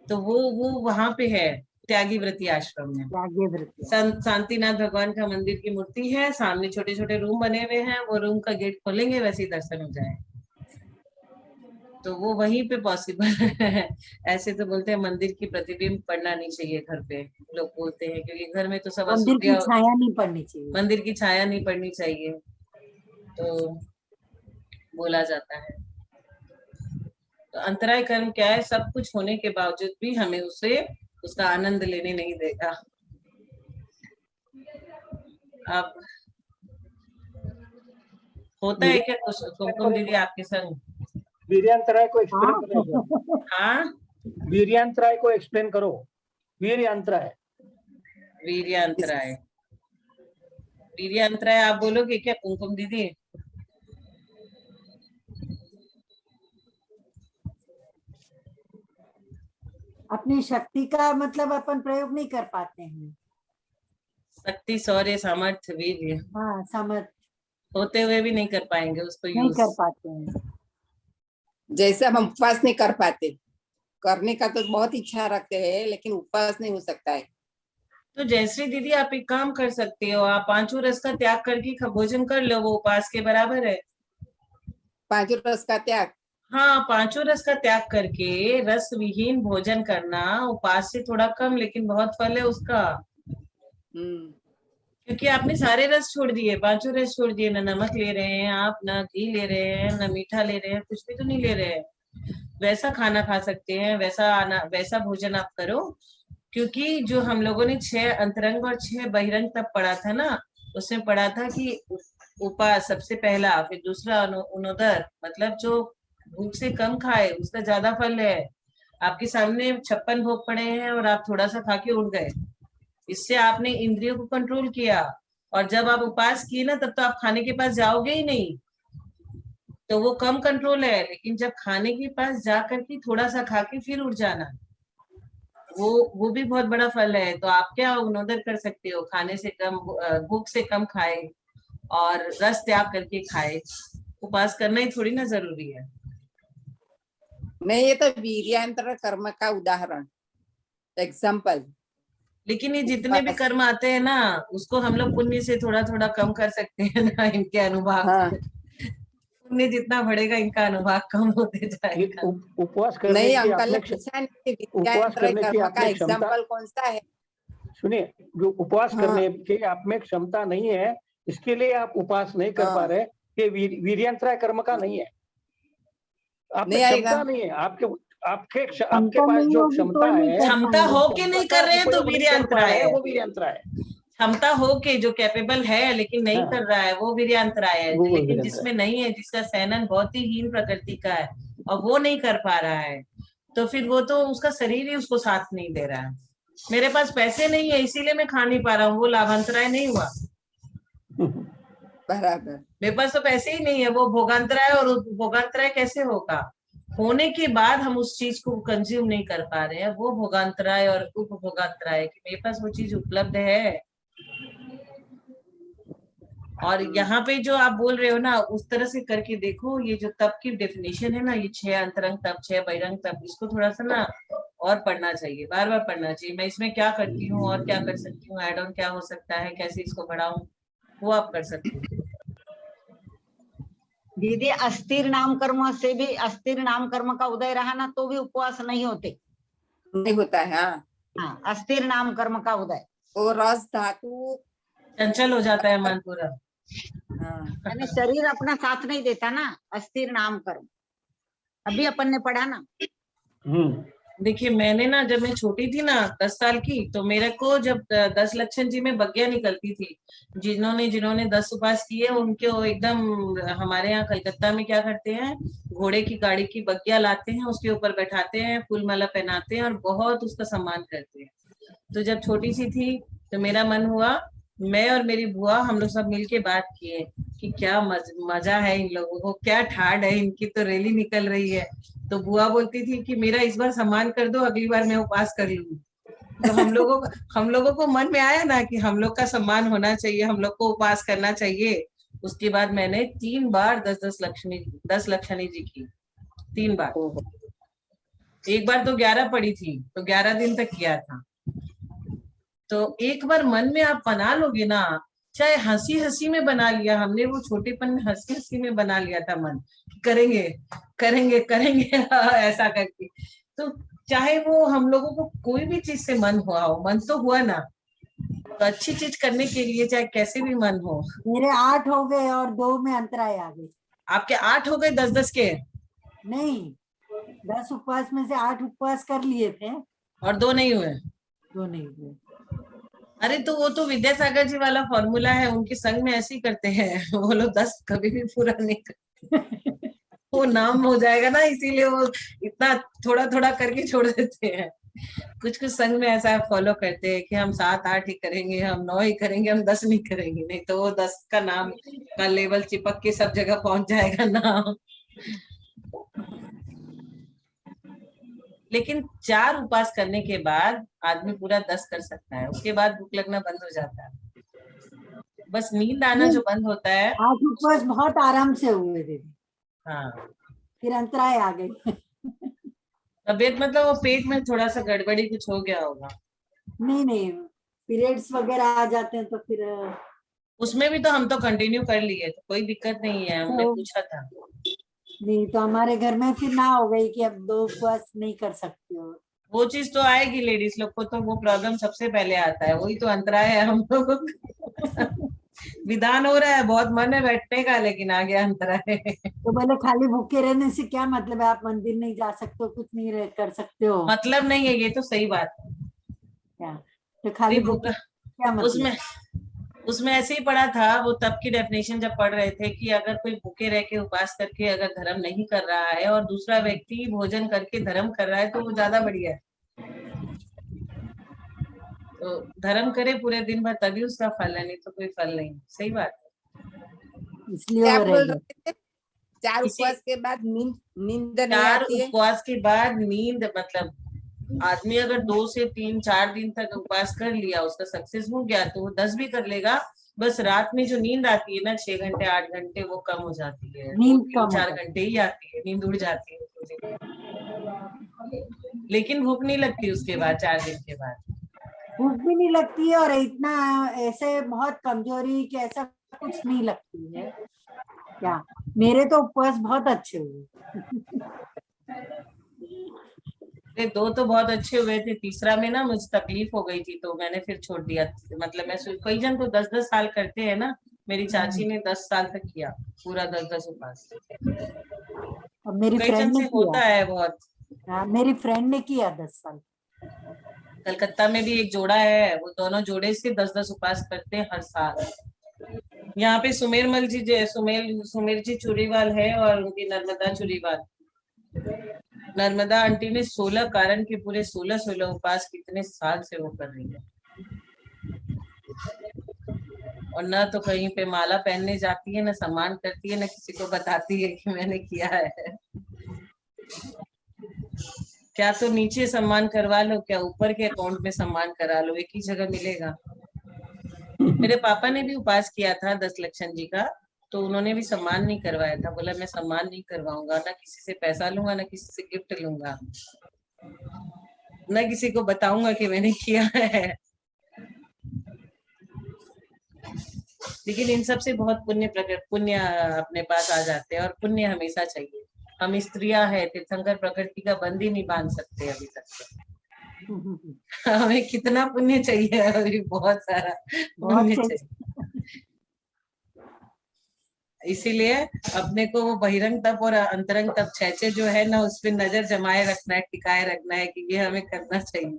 तो वो वहां पे है त्यागी व्रती आश्रम में। त्यागी व्रती। शांतिनाथ भगवान का मंदिर की मूर्ति है, सामने छोटे छोटे रूम बने हुए हैं, वो रूम का गेट खोलेंगे वैसे ही दर्शन हो जाए। तो वो वहीं पे पॉसिबल है। ऐसे तो बोलते हैं मंदिर की प्रतिबिंब पड़ना नहीं चाहिए घर पे, लोग बोलते हैं, क्योंकि घर में तो सब मंदिर की अशुद्धियां, छाया नहीं पड़नी चाहिए। मंदिर की छाया नहीं पड़नी चाहिए, तो बोला जाता है। तो अंतराय कर्म क्या है, सब कुछ होने के बावजूद भी हमें उसका आनंद लेने नहीं देगा। अब होता है क्या कुछ कुमकुम दीदी आपके संग? वीर्यांतराय को एक्सप्लेन करो। हाँ, वीर्यांतराय को एक्सप्लेन करो। वीर्यांतराय, वीर्यांतराय, वीर्यांतराय आप बोलोगे क्या कुमकुम दीदी? अपनी शक्ति का मतलब अपन प्रयोग नहीं कर पाते हैं। शक्ति, शौर्य, सामर्थ्य, वीर्य हाँ, समझ होते हुए भी नहीं कर पाएंगे उसको नहीं यूज। कर पाते हैं। जैसे हम उपवास नहीं कर पाते, करने का तो बहुत इच्छा रखते हैं लेकिन उपवास नहीं हो सकता है। तो जयश्री दीदी आप एक काम कर सकते हो, आप पांचों रस का त्याग करके भोजन कर लो, वो उपास के बराबर है। पांचों रस का त्याग, हाँ, पांचों रस का त्याग करके रस विहीन भोजन करना उपास से थोड़ा कम, लेकिन बहुत फल है उसका। क्योंकि आपने सारे रस छोड़ दिए, पांचों रस छोड़ दिए, न नमक ले रहे हैं आप, न घी ले रहे हैं, न मीठा ले रहे हैं, कुछ भी तो नहीं ले रहे हैं। वैसा खाना खा सकते हैं, वैसा भोजन आप करो। क्योंकि जो हम लोगों ने 6 अंतरंग और 6 बहिरंग तब पढ़ा था ना, उसमें पढ़ा था कि उपास सबसे पहला, फिर दूसरा उनोदर, मतलब जो भूख से कम खाए उसका ज्यादा फल है। आपके सामने 56 भोग पड़े हैं और आप थोड़ा सा खा के उठ गए, इससे आपने इंद्रियों को कंट्रोल किया। और जब आप उपास किए ना, तब तो आप खाने के पास जाओगे ही नहीं, तो वो कम कंट्रोल है। लेकिन जब खाने के पास जा करके थोड़ा सा खा के फिर उठ जाना, वो भी बहुत बड़ा फल है। तो आप क्या उन्नोदर कर सकते हो, खाने से कम, भूख से कम खाए और रस त्याग करके खाए। उपास करना ही थोड़ी ना जरूरी है। नहीं, ये तो वीर्यांतर कर्म का उदाहरण, एग्जाम्पल। लेकिन ये जितने भी कर्म आते हैं ना, उसको हम लोग पुण्य से थोड़ा थोड़ा कम कर सकते हैं ना, इनके अनुभाग। हाँ। पुण्य जितना बढ़ेगा, इनका अनुभाग कम होते जाएगा। उपवास करने नहीं, की अंकल आपने ने पूछा नहीं उपवास करने की कर्म का आपने क्षमता, एग्जाम्पल कौन सा है। सुनिए, जो उपवास हाँ। करने की आप में क्षमता नहीं है, इसके लिए आप उपवास नहीं कर पा रहे, ये वीर्यांतराय कर्म का नहीं है। आप में नहीं आएगा। क्षमता नहीं है, आपके पास जो क्षमता है, क्षमता हो के नहीं कर रहे हैं तो वीर्यांतराय है। वो वीर्यांतराय है। क्षमता हो के जो कैपेबल है लेकिन नहीं कर रहा है, वो वीर्यांतराय है। लेकिन जिसमें नहीं है, जिसका सैनन बहुत ही हीन प्रकृति का है और वो नहीं कर पा रहा है, तो फिर वो तो उसका शरीर ही उसको साथ नहीं दे रहा है। मेरे पास पैसे नहीं है इसीलिए मैं खा नहीं पा रहा हूँ, वो लाभांतराय नहीं हुआ। बराबर। मेरे पास तो पैसे ही नहीं है, वो भोगांतराय। और भोगांतराय कैसे होगा, होने के बाद हम उस चीज को कंज्यूम नहीं कर पा रहे हैं, वो भोगांतराय और उपभोगांतराय कि मेरे पास वो चीज उपलब्ध है। और यहाँ पे जो आप बोल रहे हो ना, उस तरह से करके देखो। ये जो तप की डेफिनेशन है ना, ये 6 अंतरंग तप, 6 बहिरंग तप, इसको थोड़ा सा ना और पढ़ना चाहिए, बार बार पढ़ना चाहिए। मैं इसमें क्या करती हूँ और क्या कर सकती हूँ, एड ऑन क्या हो सकता है, कैसे इसको बढ़ाऊं, वो आप कर सकते हो। दीदी, अस्थिर नाम कर्म से भी, अस्थिर नाम कर्म का उदय रहा ना तो भी उपवास नहीं होते, नहीं होता है। हाँ, हाँ, अस्थिर नाम कर्म का उदय। वो रस धातु चंचल हो जाता है मन पूरा। हाँ। यानी शरीर अपना साथ नहीं देता ना, अस्थिर नाम कर्म, अभी अपन ने पढ़ा ना। देखिए मैंने ना जब मैं छोटी थी ना 10 साल की, तो मेरे को जब 10 लक्षण जी में बग्गियां निकलती थी, जिन्होंने जिन्होंने 10 उपवास किए उनके वो एकदम, हमारे यहाँ कलकत्ता में क्या करते हैं, घोड़े की गाड़ी की बग्गियां लाते हैं, उसके ऊपर बैठाते हैं, फूल माला पहनाते हैं और बहुत उसका सम्मान करते हैं। तो जब छोटी सी थी तो मेरा मन हुआ, मैं और मेरी बुआ हम लोग सब मिलके बात किए कि क्या मजा है इन लोगों को, क्या ठाड है इनकी, तो रैली निकल रही है। तो बुआ बोलती थी कि मेरा इस बार सम्मान कर दो, अगली बार मैं उपवास कर लूंगी। तो हम लोगों को मन में आया ना कि हम लोग का सम्मान होना चाहिए, हम लोग को उपवास करना चाहिए। उसके बाद मैंने 3 बार 10 लक्षणी जी की, 3 बार। ओहो, एक बार तो 11 पड़ी थी, तो 11 दिन तक किया था। तो एक बार मन में आप बना लोगे ना, चाहे हंसी हंसी में बना लिया हमने, वो छोटेपन में हंसी हंसी में बना लिया था मन, करेंगे करेंगे करेंगे ऐसा करके। तो चाहे वो हम लोगों को कोई भी चीज से मन हुआ हो, मन तो हुआ ना, तो अच्छी चीज करने के लिए चाहे कैसे भी मन हो। मेरे 8 हो गए और 2 में अंतराय आ गई। आपके 8 हो गए 10-10 के, नहीं, 10 उपवास में से 8 उपवास कर लिए थे, और 2 नहीं हुए। 2 नहीं हुए। अरे तो वो तो विद्यासागर जी वाला फॉर्मूला है, उनके संग में ऐसे ही करते हैं वो लोग 10 कभी भी पूरा नहीं करते। वो नाम हो जाएगा ना, इसीलिए वो इतना थोड़ा थोड़ा करके छोड़ देते हैं। कुछ कुछ संघ में ऐसा फॉलो करते हैं कि हम 7-8 ही करेंगे, हम 9 ही करेंगे, हम 10 नहीं करेंगे, नहीं तो वो 10 का नाम का लेवल चिपक के सब जगह पहुंच जाएगा नाम। लेकिन 4 उपवास करने के बाद आदमी पूरा 10 कर सकता है, उसके बाद भूख लगना बंद हो जाता है, बस नींद आना जो बंद होता है। 8 उपवास बहुत आराम से हुए थे, हाँ, फिर अंतराय आ गई। तबीयत मतलब वो पेट में थोड़ा सा गड़बड़ी कुछ हो गया होगा। नहीं नहीं, पीरियड्स वगैरह आ जाते हैं तो फिर उसमें भी तो हम तो कंटिन्यू कर लिए, तो कोई दिक्कत नहीं है, हमने तो पूछा था। नहीं, तो हमारे घर में फिर ना हो गई कि अब 2 उपवास नहीं कर सकते हो। वो चीज तो आएगी, लेडीज लोग को तो वो प्रॉब्लम सबसे पहले आता है, वही तो अंतराय है हम लोगों का। विधान हो रहा है, बहुत मन है बैठने का, लेकिन आ गया अंतराय। तो बोले खाली भूखे रहने से क्या मतलब है, आप मंदिर नहीं जा सकते हो, कुछ नहीं कर सकते हो मतलब नहीं है, ये तो सही बात है। क्या, तो खाली भूखे क्या मतलब। उसमें उसमें ऐसे ही पढ़ा था, वो तब की डेफिनेशन जब पढ़ रहे थे कि अगर कोई भूखे रह के उपवास करके अगर धर्म नहीं कर रहा है और दूसरा व्यक्ति भोजन करके धर्म कर रहा है, तो वो ज्यादा बढ़िया है। तो धर्म करे पूरे दिन भर, तभी उसका फल है, नहीं तो कोई फल नहीं। सही बात है। इसलिए क्या वो रह बोल गए। रहे थे? 4 किसी उपवास के बाद नींद नहीं 4 आती है? उपवास के बाद नींद, मतलब आदमी अगर 2 से 3-4 दिन तक उपवास कर लिया, उसका सक्सेस हो गया, तो वो 10 भी कर लेगा। बस रात में जो नींद आती है ना 6 घंटे 8 घंटे, वो कम हो जाती है, वो नींद कम 3-4 होता है। घंटे ही आती है, नींद उड़ जाती है पूरी। लेकिन भूख नहीं लगती उसके बाद, 4 दिन के बाद। भूख भी नहीं लगती है और इतना ऐसे बहुत कमजोरी कि ऐसा कुछ नहीं लगती है क्या। मेरे तो उपवास बहुत अच्छे हुए। ये 2 तो बहुत अच्छे हुए थे, तीसरा में ना मुझे तकलीफ हो गई थी, तो मैंने फिर छोड़ दिया। मतलब मैं कई जन तो 10-10 साल करते हैं ना, मेरी चाची ने 10 साल तक किया पूरा 10-10 उपवास। और मेरी कई जन फ्रेंड ने से होता किया। है बहुत। हाँ, मेरी फ्रेंड ने किया 10 साल। कलकत्ता में भी एक जोड़ा है, वो दोनों जोड़े से 10-10 उपवास करते हैं हर साल। यहाँ पे सुमेरमल जी जो सुमेर जी चूरीवाल है, और उनकी नर्मदा चूरीवाल। नर्मदा आंटी ने 16 कारण के पूरे 16 उपवास कितने साल से वो कर रही है, और ना तो कहीं पे माला पहनने जाती है, ना सम्मान करती है, ना किसी को बताती है कि मैंने किया है। क्या तो नीचे सम्मान करवा लो, क्या ऊपर के अकाउंट में सम्मान करा लो, एक ही जगह मिलेगा। मेरे पापा ने भी उपवास किया था 10 लक्षण जी का, तो उन्होंने भी सम्मान नहीं करवाया था, बोला मैं सम्मान नहीं करवाऊंगा, ना किसी से पैसा लूंगा, ना किसी से गिफ्ट लूंगा, ना किसी को बताऊंगा कि मैंने किया है। लेकिन इन सब से बहुत पुण्य अपने पास आ जाते हैं, और पुण्य हमेशा चाहिए। हम स्त्रियां हैं, तीर्थंकर प्रकृति का बंद ही नहीं बांध सकते अभी तक। हमें कितना पुण्य चाहिए, अभी बहुत सारा बहुत पुण्य सही। चाहिए। इसीलिए अपने को वो बहिरंग तप और अंतरंग तप छह जो है ना, उस पर नजर जमाए रखना है, टिकाए रखना है कि ये हमें करना चाहिए।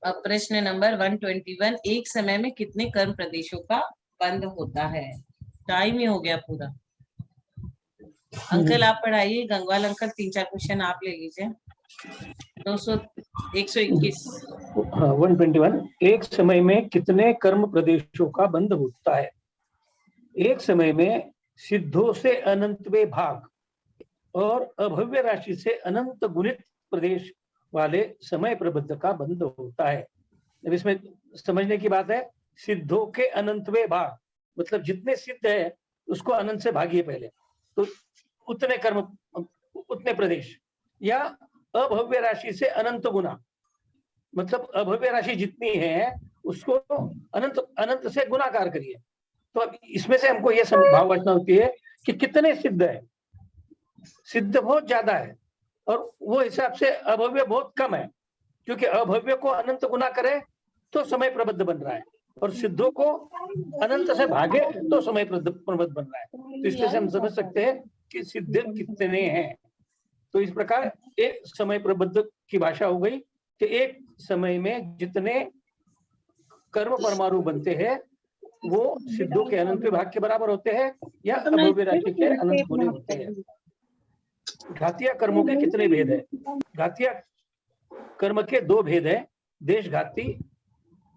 अब प्रश्न नंबर 121, एक समय में कितने कर्म प्रदेशों का बंद होता है? टाइम ही हो गया पूरा। अंकल आप पढ़ाइए, गंगवाल अंकल 3-4 क्वेश्चन आप ले लीजिए। 121। हाँ 121, एक समय में कितने कर्म प्रदेशों का बंध होता है? एक समय में सिद्धों से अनंतवे भाग और अभव्य राशि से अनंत गुणित प्रदेश वाले समय प्रबंध का बंध होता है। अब इसमें समझने की बात है, सिद्धों के अनंतवे भाग मतलब जितने सिद्ध है उसको अनंत से भागिए पहले, तो उतने कर्म उतने प्रदेश, या अभव्य राशि से अनंत गुना मतलब अभव्य राशि जितनी है उसको अनंत अनंत से गुणाकार करिए। तो अब इसमें से हमको यह भावना होती है कि कितने सिद्ध है। सिद्ध बहुत ज्यादा है और वो हिसाब से अभव्य बहुत कम है, क्योंकि अभव्य को अनंत गुना करे तो समय प्रबद्ध बन रहा है और सिद्धों को अनंत से भागे तो समय प्रबद्ध बन रहा है। तो इसलिए हम समझ सकते हैं कि सिद्ध कितने हैं। तो इस प्रकार एक समय प्रबद्ध की भाषा हो गई कि एक समय में जितने कर्म परमाणु बनते हैं वो सिद्धों के अनंत विभाग के बराबर होते हैं या अभव्य राशि के अनंत गुणे होते हैं। घातिया कर्मों के कितने भेद है? घातिया कर्म के 2 भेद है, देश घाती।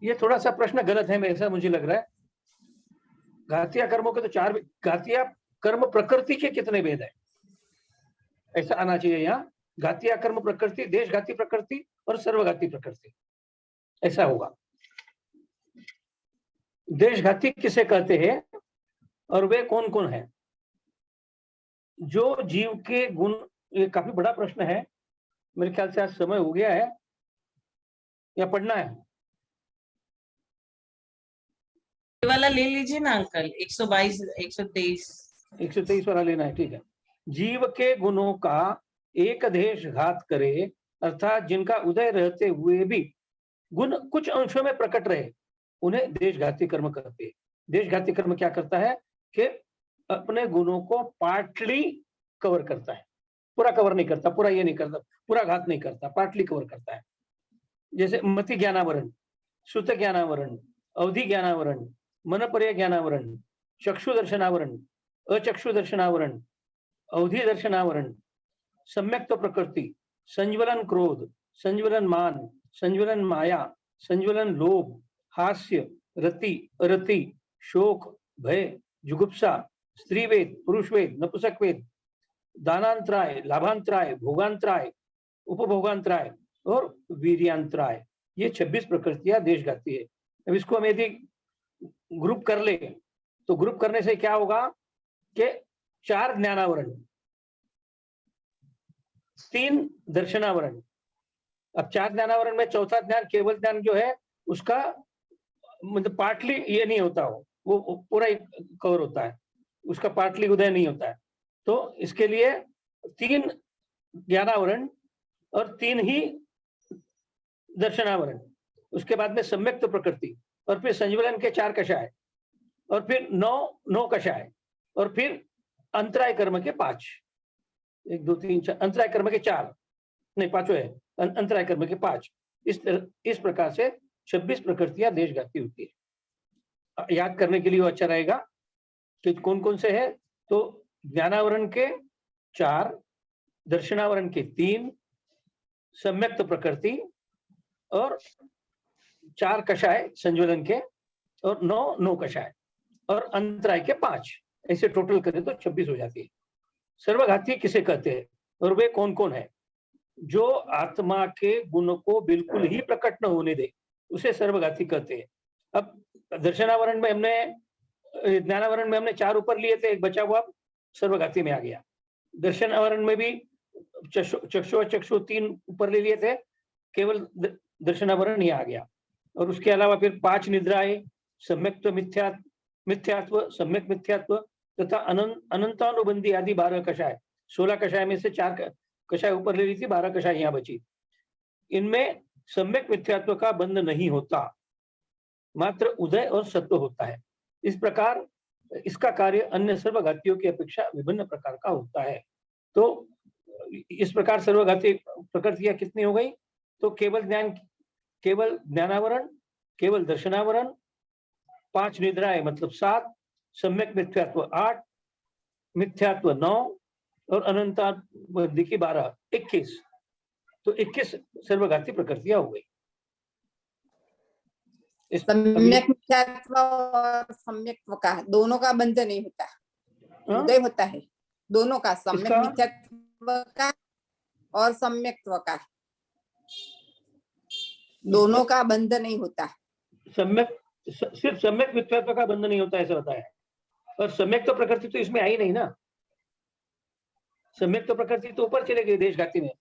ये थोड़ा सा प्रश्न गलत है, ऐसा मुझे लग रहा है। घातिया कर्मों के तो 4, घातिया कर्म प्रकृति के कितने भेद है ऐसा आना चाहिए यहाँ। घातिया कर्म प्रकृति, देश घाती प्रकृति और सर्वघाती प्रकृति, ऐसा होगा। देश घाती किसे कहते हैं और वे कौन कौन है? जो जीव के गुण, ये काफी बड़ा प्रश्न है, मेरे ख्याल से आज समय हो गया है या पढ़ना है? ये वाला ले लीजिए ना अंकल, 122 123 वाला लेना है, ठीक है। जीव के गुणों का एक देश घात करे, अर्थात जिनका उदय रहते हुए भी गुण कुछ अंशों में प्रकट रहे, उन्हें देशघाती कर्म कहते हैं। देशघाती कर्म क्या करता है कि अपने गुणों को पार्टली कवर करता है, पूरा कवर नहीं करता, पूरा ये नहीं करता, पूरा घात नहीं करता, पार्टली कवर करता है। जैसे मति ज्ञानावरण, श्रुत ज्ञानावरण, अवधि ज्ञानावरण, मनपर्य ज्ञानावरण, चक्षु दर्शनावरण, अचक्षु दर्शनावरण, अवधि दर्शनावरण, सम्यक्त प्रकृति, संज्वलन क्रोध, संज्वलन मान, संज्वलन माया, संज्वलन लोभ, हास्य, रति, अरति, शोक, भय, जुगुप्सा, स्त्रीवेद, पुरुषवेद, नपुंसकवेद, दानांतराय, लाभांतराय, भोगांतराय, उपभोगांतराय और वीर्यांतराय, ये 26 प्रकृतियां देशघाती है। अब इसको हम यदि ग्रुप कर ले तो ग्रुप करने से क्या होगा कि 4 ज्ञानावरण, 3 दर्शनावरण। अब 4 ज्ञानावरण में चौथा ज्ञान केवल ज्ञान जो है उसका मतलब पार्टली ये नहीं होता, वो पूरा कवर होता है, उसका पार्टली उदय नहीं होता है। तो इसके लिए 3 ज्ञानावरण और 3 ही दर्शनावरण, उसके बाद में सम्यक्त प्रकृति और फिर संज्वलन के 4 कषाय और फिर 9 कषाय और फिर अंतराय कर्म के 5, 1 2 3 4, अंतराय कर्म के 4 नहीं 5 है, अंतराय कर्म के 5। इस प्रकार से 26 प्रकृतियां देशघाती होती है। याद करने के लिए वो अच्छा रहेगा कि कौन कौन से है। तो ज्ञानावरण के 4, दर्शनावरण के 3, सम्यक्त प्रकृति और 4 कषाय संज्वलन के और 9 कषाय और अंतराय के 5, ऐसे टोटल करें तो 26 हो जाती है। सर्वघाती किसे कहते हैं और वे कौन कौन है? जो आत्मा के गुण को बिल्कुल ही प्रकट न होने दे उसे सर्वघाती कहते हैं। अब दर्शनावरण में हमने, ज्ञानावरण में हमने 4 ऊपर लिए थे, एक बचा हुआ सर्वघाती में आ गया। दर्शनावरण में भी चक्षु 3 ऊपर ले लिए थे, केवल दर्शनावरण ही आ गया। और उसके अलावा फिर 5 निद्राएं, सम्यक्त मिथ्यात्व, सम्यक मिथ्यात्व तथा अनंतानुबंधी आदि 12 कषाय। 16 कषाय में से 4 कषाय ऊपर ले ली थी, 12 कषाय यहाँ बची। इनमें सम्यक मिथ्यात्व का बंध नहीं होता, मात्र उदय और सत्व होता है। इस प्रकार इसका कार्य अन्य सर्वघातियों की अपेक्षा विभिन्न प्रकार का होता है। तो इस प्रकार सर्वघाती प्रकृतियां कितनी हो गई? तो केवल ज्ञानावरण, केवल दर्शनावरण, 5 निद्राएं मतलब 7, सम्यक मिथ्यात्व 8, मिथ्यात्व 9 और अनंता बुद्धि की 12, 21। तो 21 सर्वघाती प्रकृतियां हो गई। सम्यक मिथ्यात्व और सम्यक्त्व का दोनों का बंधन नहीं होता, उदय होता है दोनों का, सम्यक मिथ्यात्व का और सम्यक्त्व का, दोनों का बंधन नहीं होता। सिर्फ सम्यक मिथ्यात्व का बंधन नहीं होता ऐसा बताया, और सम्यक तो प्रकृति तो इसमें आई नहीं ना। सम्यक तो प्रकृति तो ऊपर चले गई देशघाती में,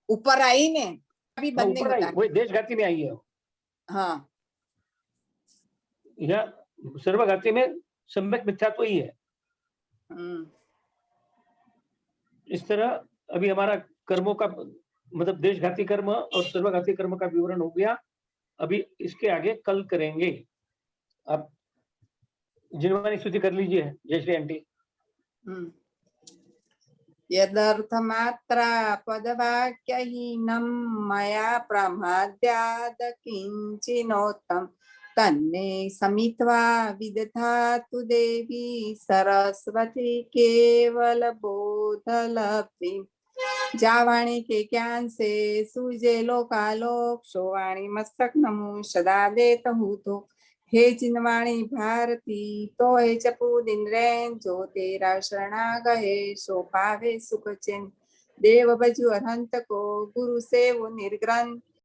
ऊपर आई ने अभी बंद नहीं होता, वही देशघाती में आई है। हाँ, या सर्वघाती में सम्यक मिथ्यात्व ही है। इस तरह अभी हमारा कर्मों का मतलब देशघाती कर्म और सर्वघाती कर्म का विवरण हो गया। अभी इसके आगे कल करेंगे। आप जिनवानी स्तुति कर लीजिए जयश्री आंटी। यदर्थमात्रा पदवाक्यहीनं मया प्रमाद्याद् किञ्चिनोत्तम तन्मे समित्वा विदधातु देवी सरस्वती केवल बोधलब्धिं। जावाणी के ज्ञान से सूझे लोकालोक, शोवाणी मस्तक नमो सदा देत हूँ तो। हे जिनवाणी भारती तो हे चपू दिन रैन, जो तेरा शरणा गए सो पावे सुख चैन। देव बजु अनंत को गुरु से वो निर्ग्रंथ,